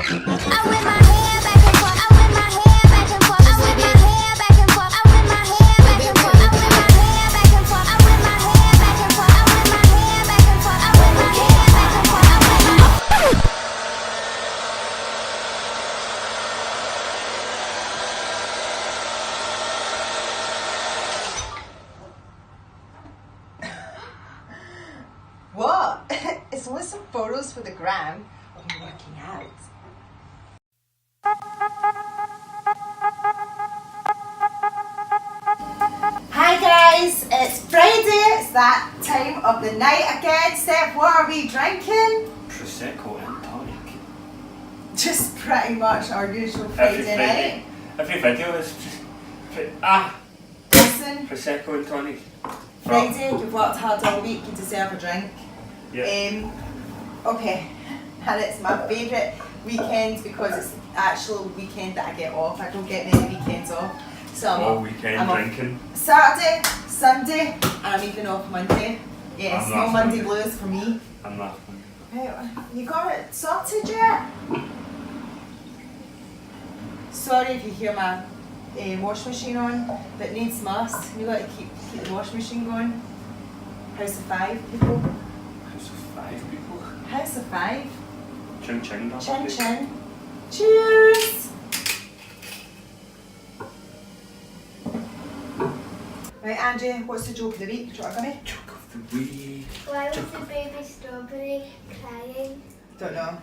What? It's only some photos for the gram of me working out. Hi guys, it's Friday, it's that time of the night again. Steph, what are we drinking? Prosecco and tonic. Just pretty much our usual Friday night. Every video is Listen, Prosecco and tonic. Friday, you've worked hard all week, you deserve a drink. Yeah. Okay, and it's my favourite weekend because it's the actual weekend that I get off. I don't get many weekends off. So I'm all weekend drinking. Saturday, Sunday, and I'm even off Monday. Yeah, it's no Monday blues for me. I'm not. Right, you got it sorted yet? Sorry if you hear my washing machine on, but needs must. We got to keep the washing machine going. House of 5 people. House of 5 people. House of 5. Chin chin. Chin chin. Cheers! Right, Angie, what's the joke of the week? Do you want to go me? Joke of the week. Why was the baby strawberry crying? Don't know.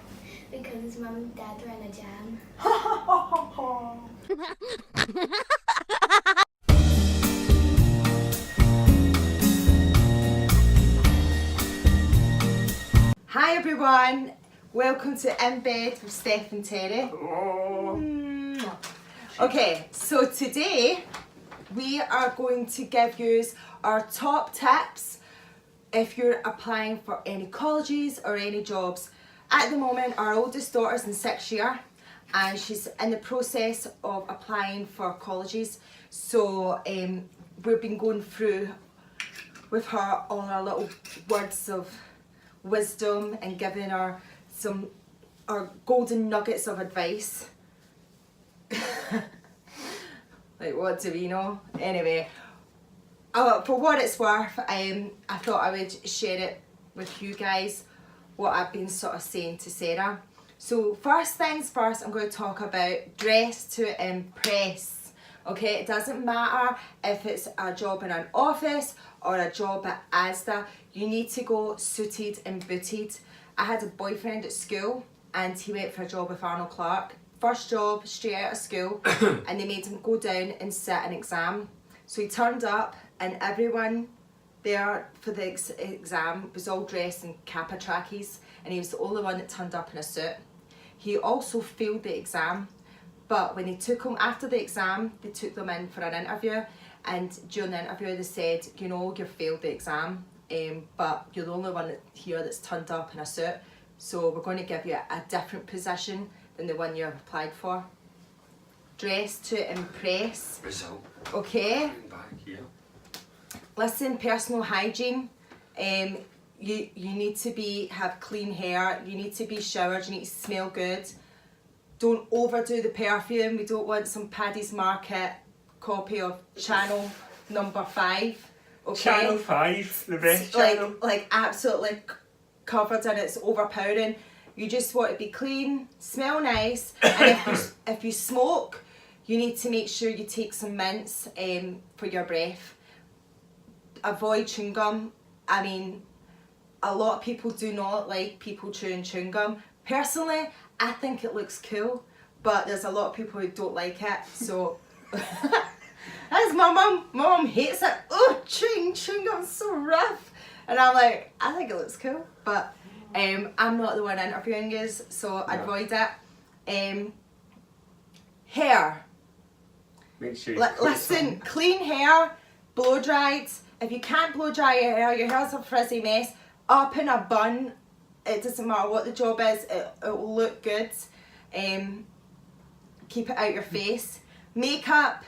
Because his mum and dad were in a jam. Hi everyone, welcome to In Bed with Steph and Terry. Okay, so today we are going to give you our top tips if you're applying for any colleges or any jobs. At the moment, our oldest daughter's in 6th year and she's in the process of applying for colleges. So we've been going through with her all our little words of wisdom and giving her our golden nuggets of advice. Like, what do we know? Anyway, for what it's worth, I thought I would share it with you guys, what I've been sort of saying to Sarah. So first things first, I'm going to talk about dress to impress. Okay, it doesn't matter if it's a job in an office or a job at Asda, you need to go suited and booted. I had a boyfriend at school and he went for a job with Arnold Clark. First job, straight out of school, and they made him go down and sit an exam. So he turned up and everyone there for the exam was all dressed in Kappa trackies and he was the only one that turned up in a suit. He also failed the exam, but when they took him after the exam, they took them in for an interview, and during the interview they said, you know, you failed the exam, but you're the only one here that's turned up in a suit, so we're going to give you a different position than the one you've applied for. Dress to impress. Result. Okay. Back here. Listen, personal hygiene. You need to have clean hair. You need to be showered. You need to smell good. Don't overdo the perfume. We don't want some Paddy's Market copy of Channel number 5. Okay. Channel 5, the best channel. Like absolutely covered in it's overpowering. You just want to be clean, smell nice, and if you smoke, you need to make sure you take some mints for your breath. Avoid chewing gum. I mean, a lot of people do not like people chewing chewing gum. Personally, I think it looks cool, but there's a lot of people who don't like it. So that's my mum. My mum hates it. Oh, chewing gum's so rough, and I'm like, I think it looks cool, but I'm not the one interviewing you, so avoid it. Hair. Make sure Listen, clean hair, blow dried. If you can't blow dry your hair's a frizzy mess, up in a bun. It doesn't matter what the job is, it will look good. Keep it out your face. Makeup,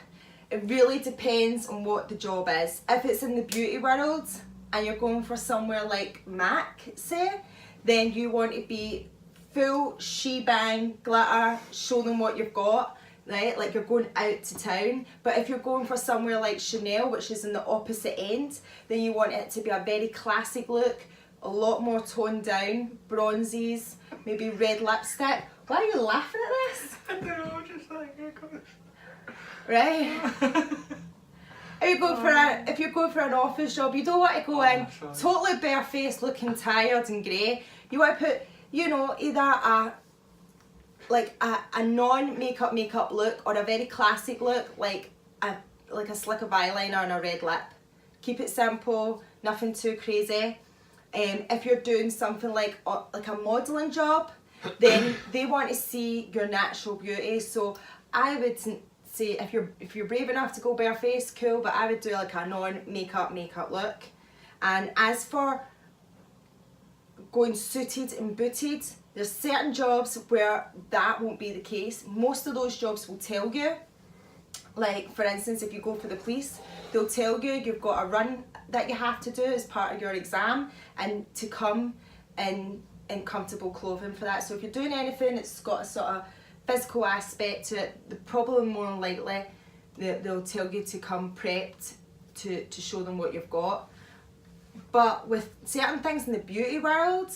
it really depends on what the job is. If it's in the beauty world and you're going for somewhere like MAC, say, then you want to be full shebang glitter, show them what you've got, right? Like you're going out to town. But if you're going for somewhere like Chanel, which is in the opposite end, then you want it to be a very classic look, a lot more toned down, bronzes, maybe red lipstick. Why are you laughing at this? I don't know, just like, Right? If you're going for an office job, you don't want to go in totally barefaced, looking tired and grey. You want to put, you know, either a non-makeup look or a very classic look, like a slick of eyeliner and a red lip. Keep it simple, nothing too crazy. If you're doing something like a modelling job, then they want to see your natural beauty. So I would say if you're brave enough to go barefaced, cool, but I would do like a non-makeup look. And as for going suited and booted, there's certain jobs where that won't be the case. Most of those jobs will tell you, like for instance, if you go for the police, they'll tell you you've got a run that you have to do as part of your exam and to come in comfortable clothing for that. So if you're doing anything that's got a sort of physical aspect to it, the problem more than likely they'll tell you to come prepped to show them what you've got. But with certain things in the beauty world,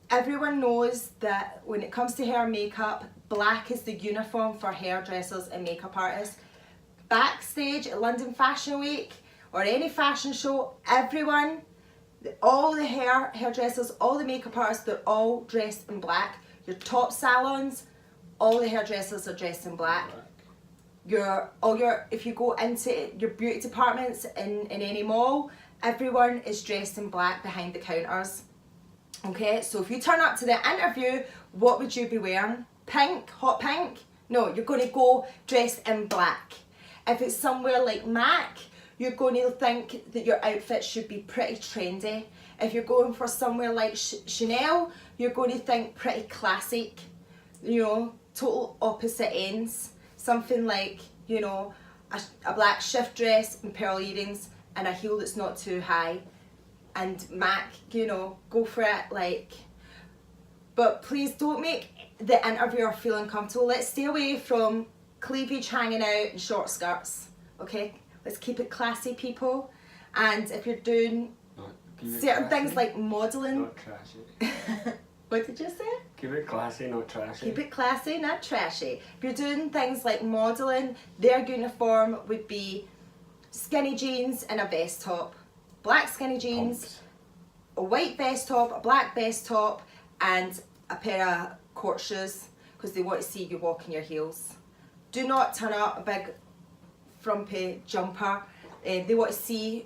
everyone knows that when it comes to hair and makeup, black is the uniform for hairdressers and makeup artists. Backstage at London Fashion Week or any fashion show, everyone, all the hairdressers, all the makeup artists, they're all dressed in black. Your top salons, all the hairdressers are dressed in black. If you go into your beauty departments in any mall, everyone is dressed in black behind the counters. Okay, so if you turn up to the interview, what would you be wearing? Pink, hot pink? No, you're going to go dressed in black. If it's somewhere like MAC, you're going to think that your outfit should be pretty trendy. If you're going for somewhere like Chanel, you're going to think pretty classic, you know, total opposite ends. Something like, you know, a black shift dress and pearl earrings and a heel that's not too high. And MAC, you know, go for it, like. But please don't make the interviewer feel uncomfortable. Let's stay away from cleavage hanging out and short skirts, okay? Let's keep it classy, people. And if you're doing certain things like modelling. Not trashy. What did you say? Keep it classy, not trashy. Keep it classy, not trashy. If you're doing things like modelling, their uniform would be skinny jeans and a vest top. Black skinny jeans, Pumps. a white vest top, a black vest top, and a pair of court shoes, because they want to see you walk in your heels. Do not turn up a big frumpy jumper. They want to see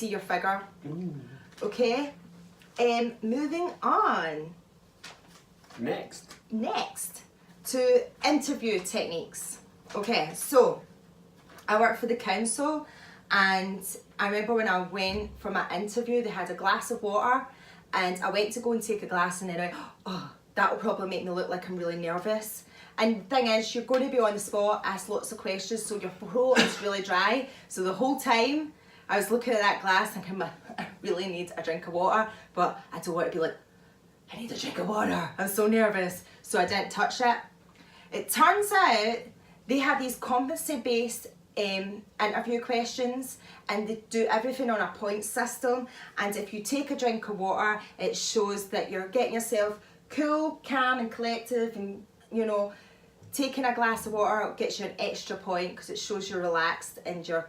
your figure. Ooh. Okay? Moving on. Next To interview techniques. Okay, so I work for the council, and I remember when I went for my interview, they had a glass of water, and I went to go and take a glass, and then I went, oh, that'll probably make me look like I'm really nervous. And the thing is, you're going to be on the spot, ask lots of questions, so your throat is really dry. So the whole time I was looking at that glass thinking, I really need a drink of water, but I don't want to be like, I need a drink of water, I'm so nervous. So I didn't touch it. It turns out they have these competency-based interview questions, and they do everything on a point system. And if you take a drink of water, it shows that you're getting yourself cool, calm and collective, and you know, taking a glass of water gets you an extra point because it shows you're relaxed and you're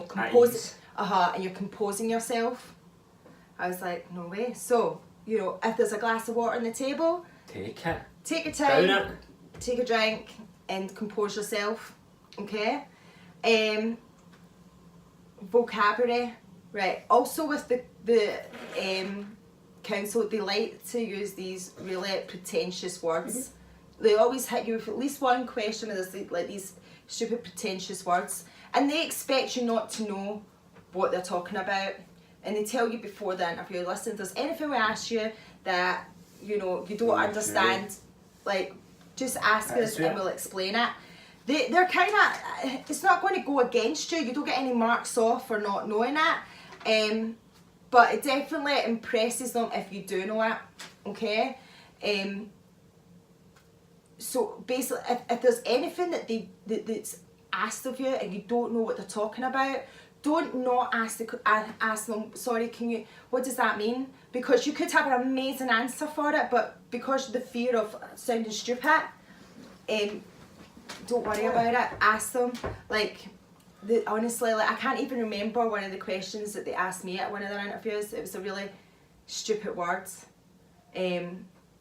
composing. And you're composing yourself. I was like, no way. So, you know, if there's a glass of water on the table, take it. Take your time. Down it. Take a drink and compose yourself. Okay. Vocabulary, right? Also with the council, they like to use these really pretentious words. They always hit you with at least one question with this, like these stupid pretentious words, and they expect you not to know what they're talking about. And they tell you before the interview, listen, if there's anything we ask you that you know you don't understand, like just ask us and we'll explain it. They're kind of, it's not going to go against you. You don't get any marks off for not knowing it. but it definitely impresses them if you do know it, okay? So basically, if there's anything that's asked of you and you don't know what they're talking about, don't not ask them, sorry, what does that mean? Because you could have an amazing answer for it, but because of the fear of sounding stupid, don't worry about it, ask them. Like, honestly, like, I can't even remember one of the questions that they asked me at one of their interviews. It was a really stupid word.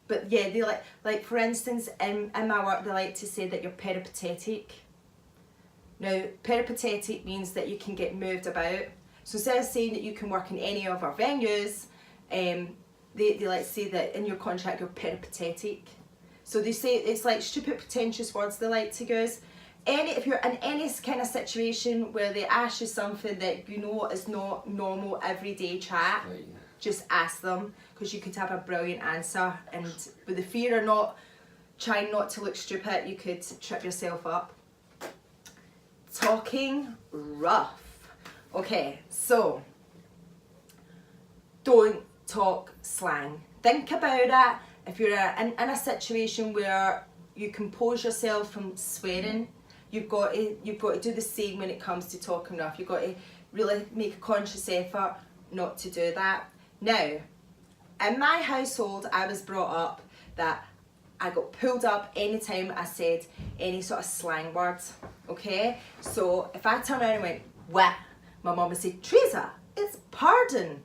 But yeah, they like for instance, in my work, they like to say that you're peripatetic. Now, peripatetic means that you can get moved about. So instead of saying that you can work in any of our venues, they like to say that in your contract you're peripatetic. So they say it's like stupid, pretentious words they like to use. If you're in any kind of situation where they ask you something that you know is not normal everyday chat, just ask them, because you could have a brilliant answer, and with the fear of not trying not to look stupid, you could trip yourself up. Talking rough. Okay, so don't talk slang. Think about it. If you're in a situation where you compose yourself from swearing, you've got to do the same when it comes to talking rough. You've got to really make a conscious effort not to do that. Now, in my household, I was brought up that I got pulled up anytime I said any sort of slang words, okay? So if I turned around and went, "What?" my mum would say, "Teresa, it's pardon."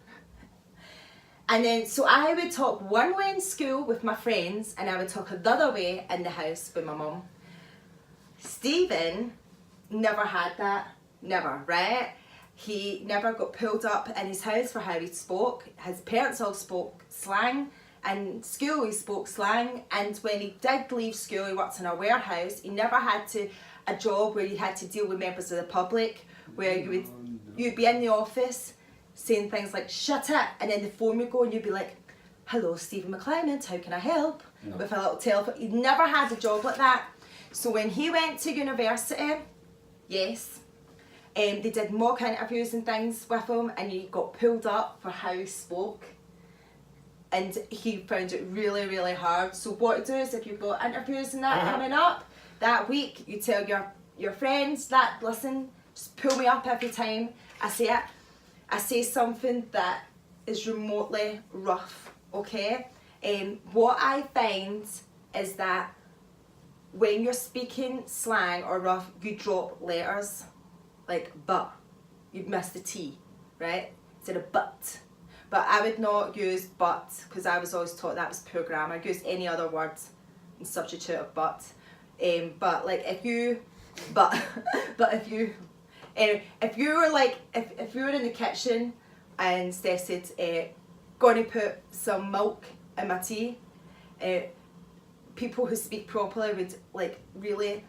And then, so I would talk one way in school with my friends, and I would talk another way in the house with my mum. Stephen never had that, never, right? He never got pulled up in his house for how he spoke. His parents all spoke slang. In school he spoke slang, and when he did leave school, he worked in a warehouse. He never had a job where you had to deal with members of the public, where you'd be in the office saying things like "shut it," and then the phone would go and you'd be like, "Hello, Stephen McClement, how can I help?" No. With a little telephone. He never had a job like that. So when he went to university, yes, they did mock interviews and things with him, and he got pulled up for how he spoke, and he found it really, really hard. So what to do is, if you've got interviews and that coming up that week, you tell your friends that, listen, just pull me up every time I say something that is remotely rough, okay? What I find is that when you're speaking slang or rough, you drop letters, like but. You'd miss the T, right? Instead of but. But I would not use but, because I was always taught that was poor grammar. I'd use any other words in substitute of but. But like if you were like, if you were in the kitchen and Steph said, "Gonna put some milk in my tea," people who speak properly would like really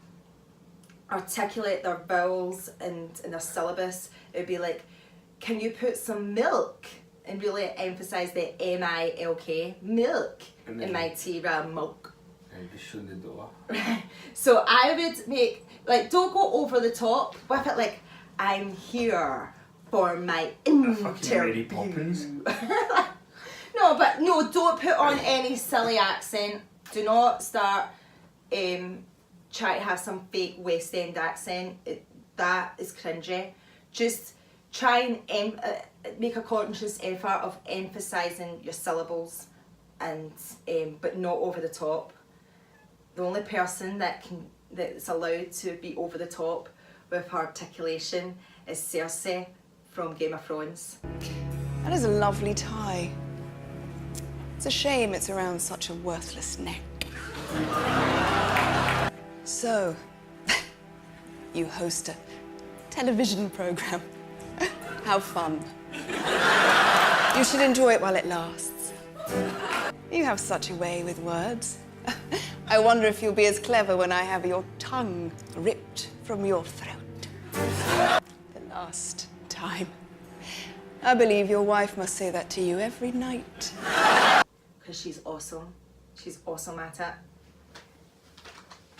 articulate their vowels and their syllabus. It would be like, "Can you put some milk?" and really emphasise the M-I-L-K, milk, in my tea rather than milk. And be shut the door. So I would make, like, don't go over the top with it, like, "I'm here for my interview." No, don't put on any silly accent. Do not start trying to have some fake West End accent. That is cringy. Just try and make a conscious effort of emphasising your syllables, and but not over the top. The only person that's allowed to be over the top with her articulation is Cersei from Game of Thrones. That is a lovely tie. It's a shame it's around such a worthless neck. So, you host a television program. How fun. You should enjoy it while it lasts. You have such a way with words. I wonder if you'll be as clever when I have your tongue ripped from your throat. The last time. I believe your wife must say that to you every night. Because she's awesome. She's awesome at it.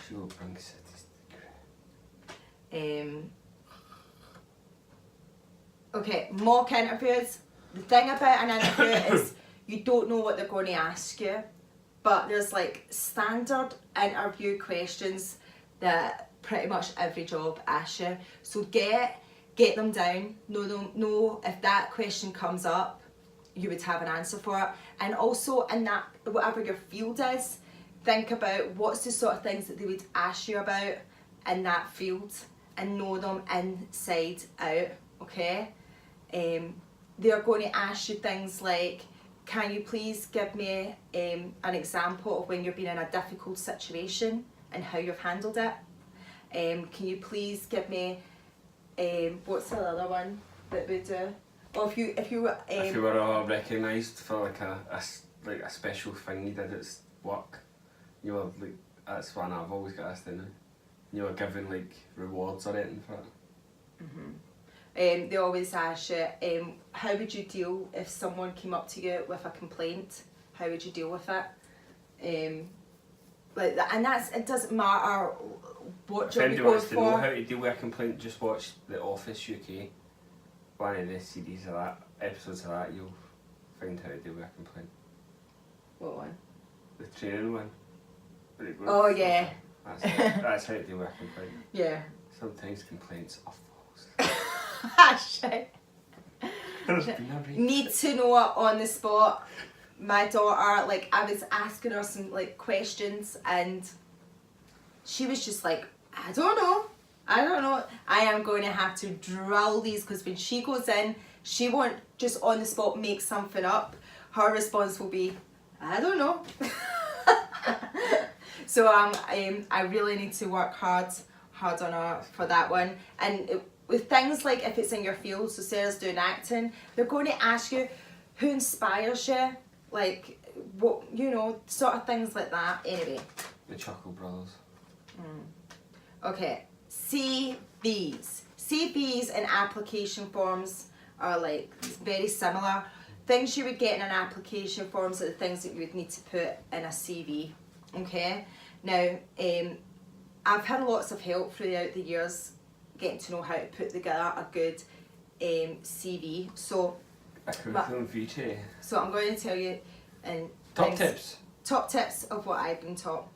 She will bring statistics. Okay, mock interviews. the thing about an interview is you don't know what they're going to ask you, but there's like standard interview questions that pretty much every job asks you. So get them down. Know if that question comes up, you would have an answer for it. And also in that, whatever your field is, think about what's the sort of things that they would ask you about in that field and know them inside out, okay? They're going to ask you things like, can you please give me an example of when you've been in a difficult situation and how you've handled it? Can you please give me, what's the other one that we do? Well, if you were recognised for like a special thing you did at work, you were like, that's one I've always got asked now. You were given like rewards or anything for it. They always ask you, how would you deal if someone came up to you with a complaint? How would you deal with it? Like that, and it doesn't matter what job you If anybody go wants to know for. how to deal with a complaint, just watch The Office UK. One of the CDs of that, episodes of that, you'll find how to deal with a complaint. What one? The training one. Where it goes, Oh yeah. That's how to deal with a complaint. Yeah. Sometimes complaints are false. Shit. There's been a rape. Need to know it on the spot. My daughter, like, I was asking her some like questions and she was just like, I don't know. I am going to have to drill these, because when she goes in, she won't just on the spot make something up. Her response will be, I don't know. So I really need to work hard on her for that one. And with things like if it's in your field, so Sarah's doing acting, they're going to ask you who inspires you, like what, you know, sort of things like that. Anyway. The Chuckle Brothers. Okay, CVs. CVs and application forms are like very similar. Things you would get in an application forms are the things that you would need to put in a CV. Okay, now I've had lots of help throughout the years getting to know how to put together a good CV. So A curriculum vitae. So I'm going to tell you and top tips of what I've been taught.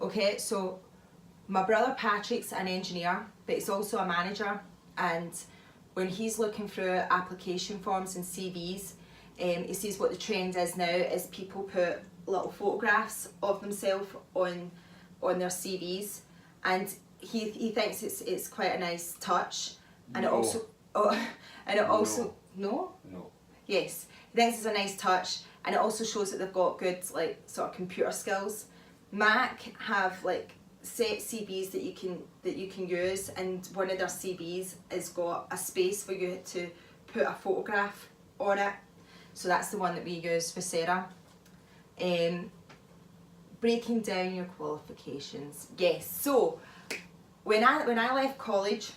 Okay, so my brother Patrick's an engineer, but he's also a manager, and when he's looking through application forms and CVs, he sees what the trend is now is people put little photographs of themselves on their CVs, and he thinks it's quite a nice touch, and No. it also no. Yes, he thinks it's a nice touch, and it also shows that they've got good like sort of computer skills. Mac have like set CVs that you can use, and one of their CVs has got a space for you to put a photograph on it. So that's the one that we use for Sarah. Breaking down your qualifications. Yes, so when I left college,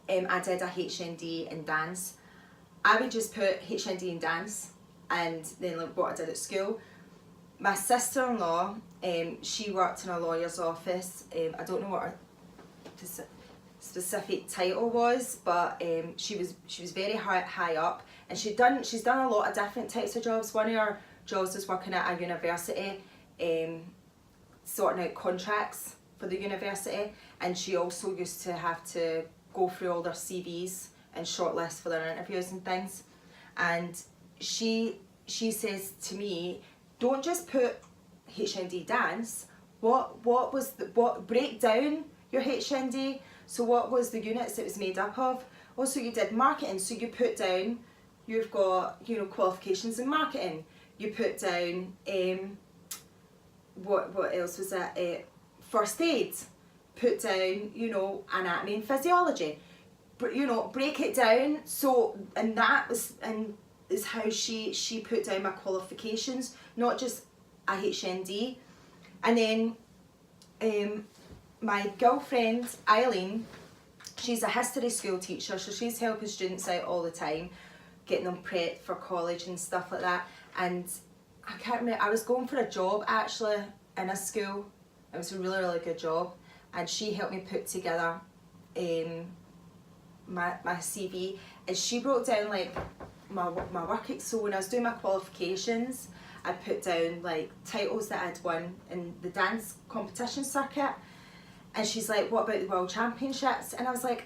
I did a HND in dance. I would just put HND in dance and then like what I did at school. My sister-in-law, she worked in a lawyer's office. I don't know what her specific title was, but she was very high up, and she's done a lot of different types of jobs. One of her jobs was working at a university, sorting out contracts for the university, and she also used to have to go through all their CVs and shortlist for their interviews and things. And she says to me, don't just put HND dance. What break down your HND? So what was the units it was made up of? Also, you did marketing, so you put down you've got, you know, qualifications in marketing. You put down what else was that? First aid. Put down, you know, anatomy and physiology. You know, break it down. So is how she put down my qualifications, not just a HND. And then my girlfriend Eileen, she's a history school teacher, so she's helping students out all the time, getting them prepped for college and stuff like that. And I can't remember, I was going for a job actually in a school. It was a really good job, and she helped me put together my CV, and she broke down like my work. So when I was doing my qualifications, I put down like titles that I'd won in the dance competition circuit. And she's like, what about the World Championships? And I was like,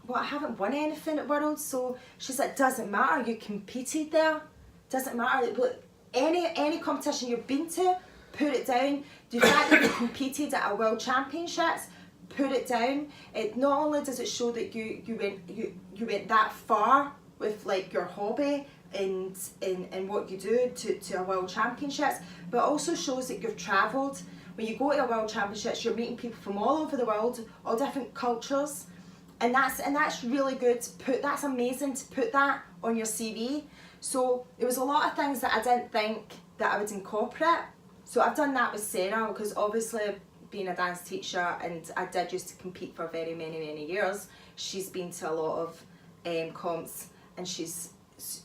well, I haven't won anything at Worlds. So she's like, doesn't matter, you competed there. Doesn't matter, any competition you've been to, put it down. The fact that you competed at a World Championships, put it down. It not only does it show that you went that far with like your hobby and what you do to a World Championships, but also shows that you've travelled. When you go to a World Championships, you're meeting people from all over the world, all different cultures, and that's really good to put. That's amazing to put that on your CV. So there was a lot of things that I didn't think that I would incorporate. So I've done that with Sarah, because obviously being a dance teacher, and I did used to compete for very many years. She's been to a lot of comps, and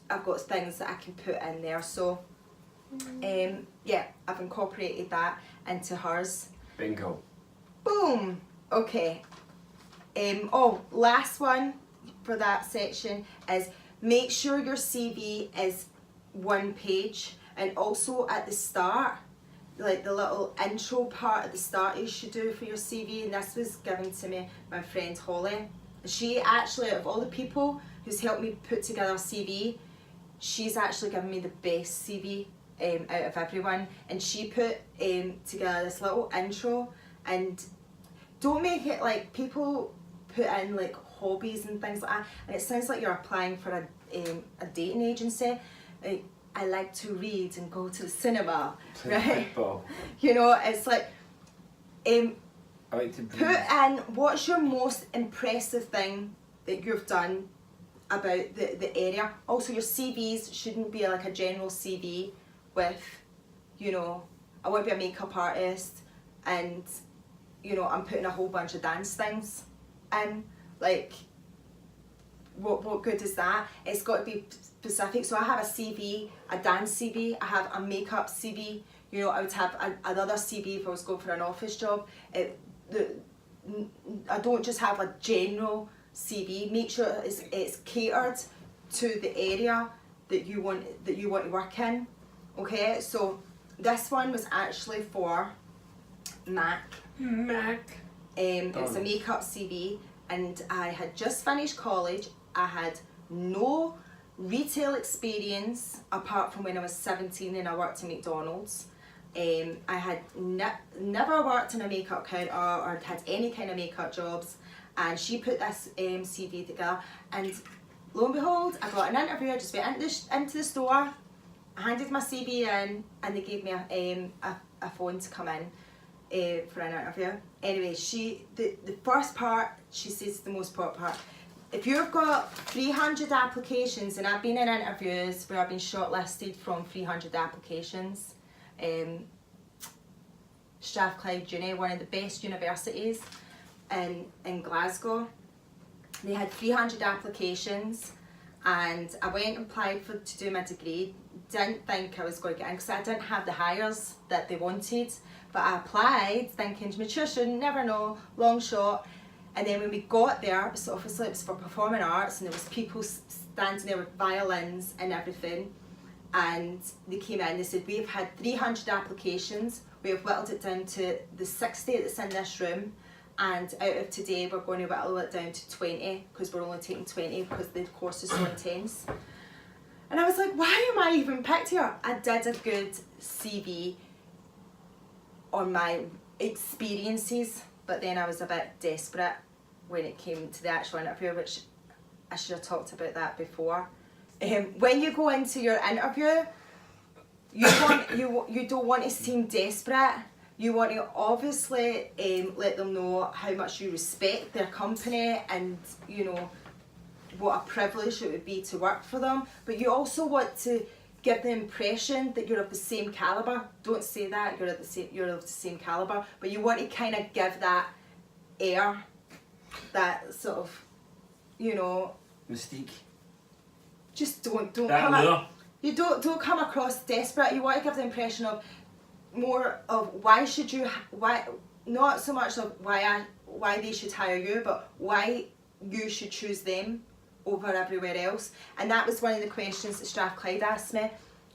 I've got things that I can put in there. So yeah, I've incorporated that into hers. Bingo. Boom. Okay. Last one for that section is make sure your CV is one page, and also at the start, like the little intro part at the start you should do for your CV. And this was given to me by my friend Holly. She actually, of all the people who's helped me put together a CV, she's actually given me the best CV out of everyone. And she put together this little intro, and don't make it like people put in like hobbies and things like that, and it sounds like you're applying for a dating agency. Like, I like to read and go to the cinema, right? Football. You know, it's like I like to put in what's your most impressive thing that you've done about the area. Also, your CVs shouldn't be like a general CV with, you know, I want to be a makeup artist and, you know, I'm putting a whole bunch of dance things in. Like, what good is that? It's got to be specific. So I have a CV, a dance CV, I have a makeup CV. You know, I would have another CV if I was going for an office job. I don't just have a general CV. Make sure it's catered to the area that you want to work in. Okay, so this one was actually for Mac. It's a makeup CV, and I had just finished college. I had no retail experience apart from when I was 17 and I worked in McDonald's. I had never worked in a makeup counter or had any kind of makeup jobs, and she put this CV together, and lo and behold, I got an interview. I just went into the store, I handed my CV in, and they gave me a phone to come in for an interview. Anyway, the first part, she says the most important part. If you've got 300 applications, and I've been in interviews where I've been shortlisted from 300 applications, Strathclyde Uni, one of the best universities in Glasgow, they had 300 applications, and I went and applied to do my degree. Didn't think I was going to get in because I didn't have the hires that they wanted, but I applied thinking nutrition, never know, long shot. And then when we got there, so obviously it was for performing arts, and there was people standing there with violins and everything, and they came in, they said, we've had 300 applications, we have whittled it down to the 60 that's in this room, and out of today we're going to whittle it down to 20 because we're only taking 20 because the course is so intense. And I was like, why am I even picked here? I did a good CV on my experiences, but then I was a bit desperate when it came to the actual interview, which I should have talked about that before. When you go into your interview, you don't want to seem desperate. You want to obviously let them know how much you respect their company, and you know what a privilege it would be to work for them. But you also want to give the impression that you're of the same caliber. Don't say that you're of the same caliber, but you want to kind of give that air, that sort of, you know, mystique. Just don't That come lure. you don't come across desperate. You want to give the impression of more of why not so much of why they should hire you, but why you should choose them over everywhere else. And that was one of the questions that Strathclyde asked me.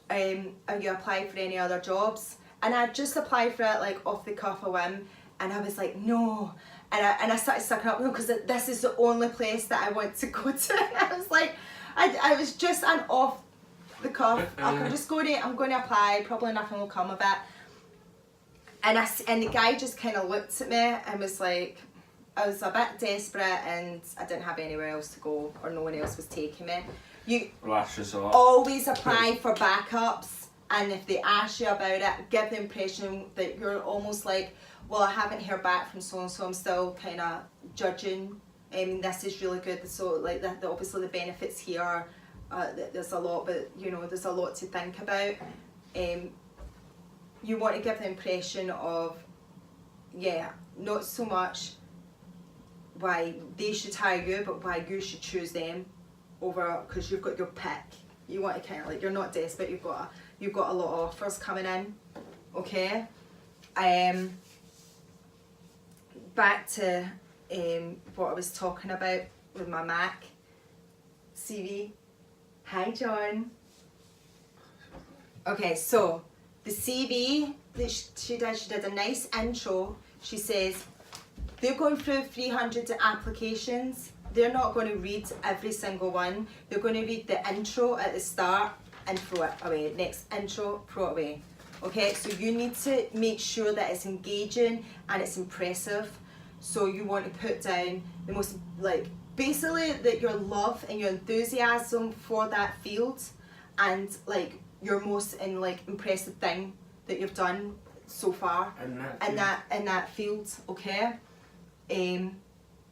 Are you applied for any other jobs? And I just applied for it like off the cuff a whim, and I was like, no. And I started sucking up, no, because this is the only place that I want to go to. And I was like, I was just an off the cuff. I'm going to apply. Probably nothing will come of it. And the guy just kind of looked at me and was like, I was a bit desperate and I didn't have anywhere else to go, or no one else was taking me. You Last resort. always apply for backups, and if they ask you about it, give the impression that you're almost like, well, I haven't heard back from so and so, I'm still kind of judging. This is really good. So like obviously the benefits here, there's a lot, but you know, there's a lot to think about. You want to give the impression of, yeah, not so much why they should hire you, but why you should choose them over, because you've got your pick. You want to kind of like, you're not desperate, you've got a lot of offers coming in, okay? Back to what I was talking about with my Mac CV. Hi John. Okay, so the CV that she did a nice intro. She says, they're going through 300 applications. They're not going to read every single one. They're going to read the intro at the start and throw it away. Next intro, throw it away. Okay, so you need to make sure that it's engaging and it's impressive. So you want to put down the most, like, basically that your love and your enthusiasm for that field, and like your most impressive thing that you've done so far in that field, okay? And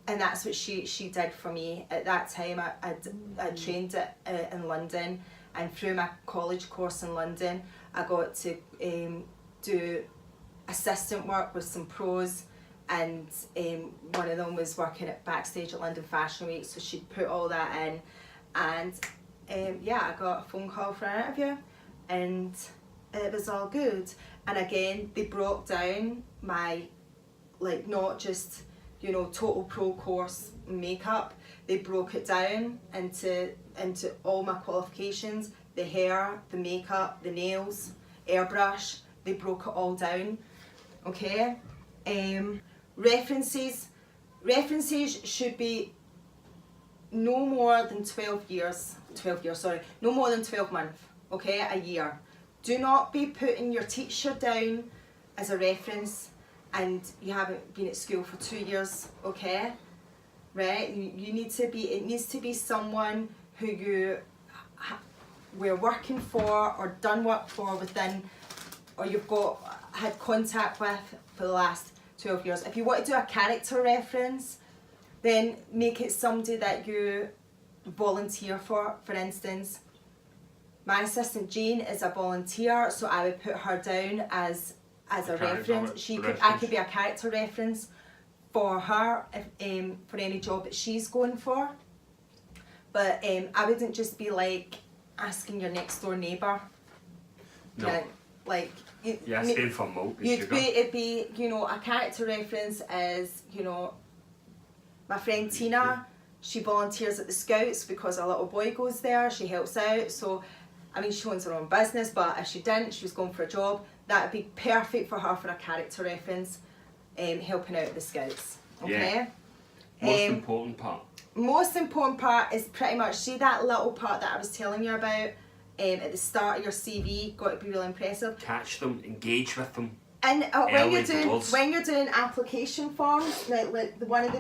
that's what she did for me at that time. I trained in London, and through my college course in London, I got to do assistant work with some pros, and one of them was working at backstage at London Fashion Week, so she put all that in, and yeah, I got a phone call for an interview, and it was all good. And again, they broke down my, like, not just, you know, total pro course makeup, they broke it down into all my qualifications, the hair, the makeup, the nails, airbrush, they broke it all down, okay? References should be no more than 12 months, okay, a year. Do not be putting your teacher down as a reference and you haven't been at school for 2 years, okay? Right? You need to be, it needs to be someone who you were working for or done work for within, or you've had contact with for the last 12 years. If you want to do a character reference, then make it somebody that you volunteer for instance. My assistant Jane is a volunteer, so I would put her down as a reference. I could be a character reference for her if, for any job that she's going for. But I wouldn't just be like asking your next door neighbour. No. You know, like staying for milk. It'd be, you know, a character reference is, you know, my friend Tina, she volunteers at the Scouts because a little boy goes there, she helps out. So I mean, she owns her own business, but if she didn't, she was going for a job, that would be perfect for her for a character reference, helping out at the Scouts, okay? Yeah. Most important part? Most important part is pretty much, see that little part that I was telling you about at the start of your CV, got to be really impressive. Catch them, engage with them. And when you're doing application forms, like one of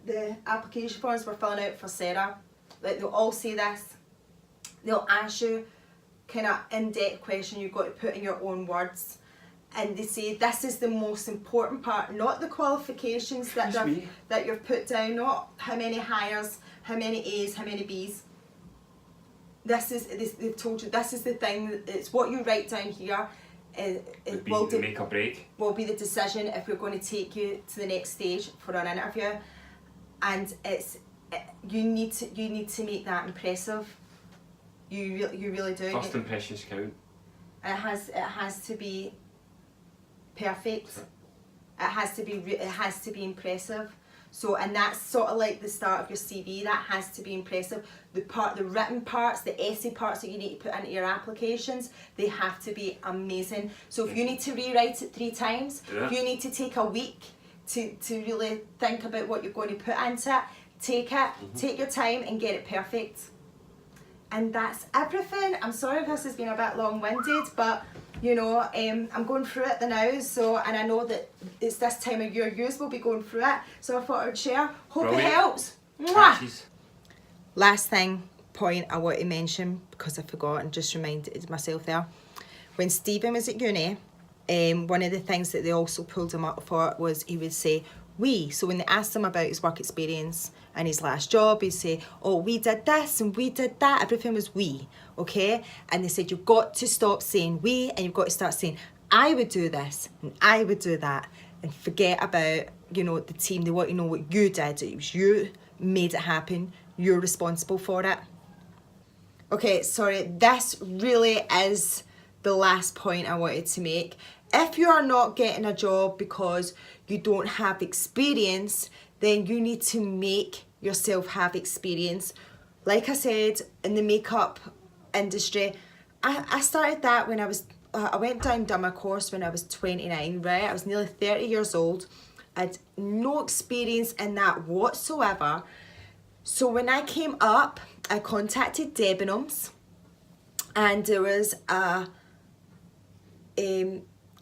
the application forms we're filling out for Sarah, like they'll all say this, they'll ask you kind of in-depth question you've got to put in your own words, and they say this is the most important part, not the qualifications that you've put down, not how many hires, how many A's, how many B's. They've told you this is the thing, it's what you write down here. It will make or break. Will be the decision if we're going to take you to the next stage for an interview, and you need to make that impressive. You really do. First impressions count. It has to be perfect. It has to be impressive. So, and that's sort of like the start of your CV. That has to be impressive. The written parts, the essay parts that you need to put into your applications, they have to be amazing. So if you need to rewrite it 3 times, if you need to take a week to really think about what you're going to put into it, take your time and get it perfect. And that's everything. I'm sorry if this has been a bit long-winded, but you know, I'm going through it now, so, and I know that it's this time of year you will be going through it, so I thought I'd share. Hope it helps. Mwah! Last point I want to mention, because I forgot and just reminded myself there. When Stephen was at uni, one of the things that they also pulled him up for was he would say, we. So when they asked him about his work experience and his last job, he'd say, oh, we did this and we did that. Everything was we, okay? And they said, you've got to stop saying we and you've got to start saying, I would do this and I would do that. And forget about, you know, the team. They want to know what you did. It was you made it happen. You're responsible for it. Okay, sorry, this really is the last point I wanted to make. If you are not getting a job because you don't have experience, then you need to make yourself have experience. Like I said, in the makeup industry, I started that when I went down and done my course when I was 29, right? I was nearly 30 years old. I had no experience in that whatsoever. So when I came up, I contacted M.M.M, and there was a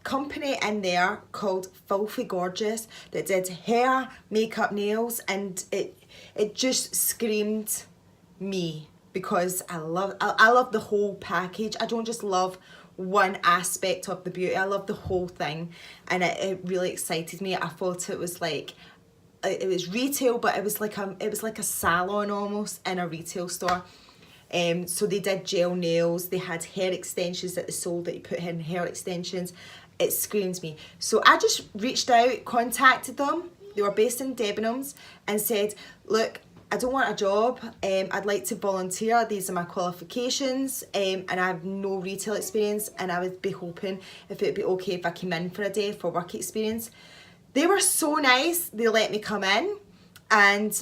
company in there called Filthy Gorgeous that did hair, makeup, nails, and it just screamed me, because I love the whole package. I don't just love one aspect of the beauty, I love the whole thing, and it really excited me. I thought it was like, it was retail, but it was like a salon almost in a retail store. So they did gel nails, they had hair extensions that they sold that you put in hair extensions. It screams me. So I just reached out, contacted them. They were based in M.M.M, and said, look, I don't want a job. I'd like to volunteer. These are my qualifications, and I have no retail experience, and I would be hoping if it would be okay if I came in for a day for work experience. They were so nice. They let me come in, and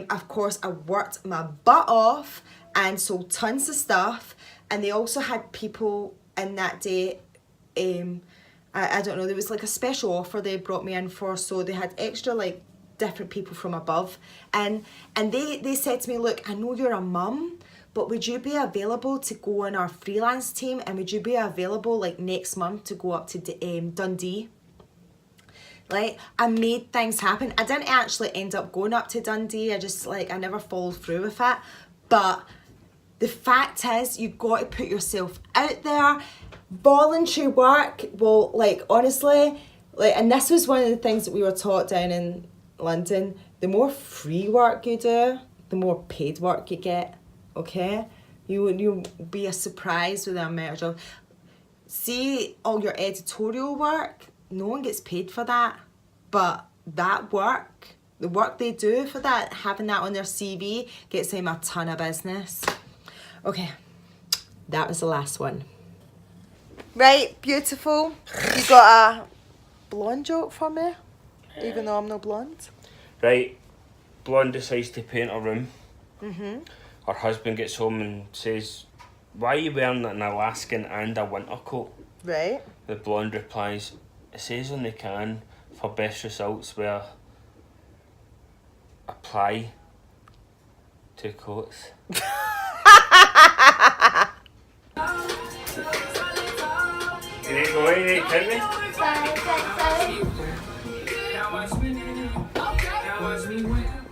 of course I worked my butt off and sold tons of stuff. And they also had people in that day, I don't know, there was like a special offer they brought me in for, so they had extra like different people from above, and they said to me, look, I know you're a mum, but would you be available to go on our freelance team, and would you be available like next month to go up to Dundee? Like, I made things happen. I didn't actually end up going up to Dundee. I never followed through with it. But the fact is, you've got to put yourself out there. Voluntary work will, like, honestly, like, and this was one of the things that we were taught down in London. The more free work you do, the more paid work you get, okay? You'll be surprised with the amount of jobs. See, all your editorial work, no one gets paid for that, but that work, the work they do for that, having that on their CV gets them a ton of business. Okay, that was the last one. Right, beautiful. You got a blonde joke for me, even though I'm no blonde? Right, blonde decides to paint her room. Her husband gets home and says, why are you wearing an Alaskan and a winter coat? Right. The blonde replies, it says on the can, for best results wear apply 2 coats. You need to go, you need to hit me? Bye. Now watch me win.